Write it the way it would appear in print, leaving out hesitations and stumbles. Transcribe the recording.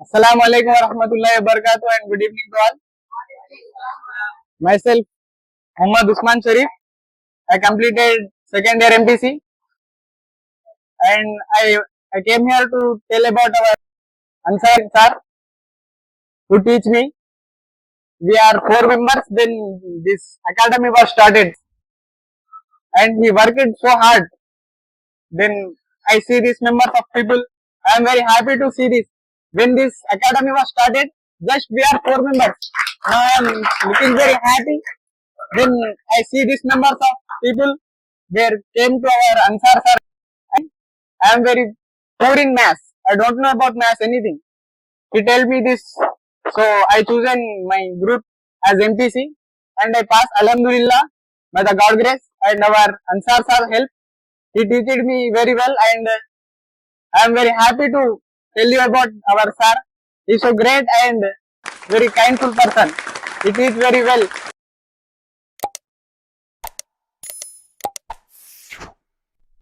Assalamu alaikum wa rahmatullahi wa barakatuh and good evening to all. Myself, Osman Sharif. I completed second year MPC and I came here to tell about our Ansar sir who teach me. We are 4 members. Then this academy was started and he worked so hard. Then I see these members of people. I am very happy to see this. When this academy was started, just we are 4 members. Now I am looking very happy. Then I see these members of people. They came to our Ansar sir. And I am very poor in maths. I don't know about maths anything. He tell me this. So I chosen my group as MPC and I passed Alhamdulillah by the God grace and our Ansar sir help. He teached me very well and I am very happy to tell you about our sir. He is so great and very kindful person. He teach very well.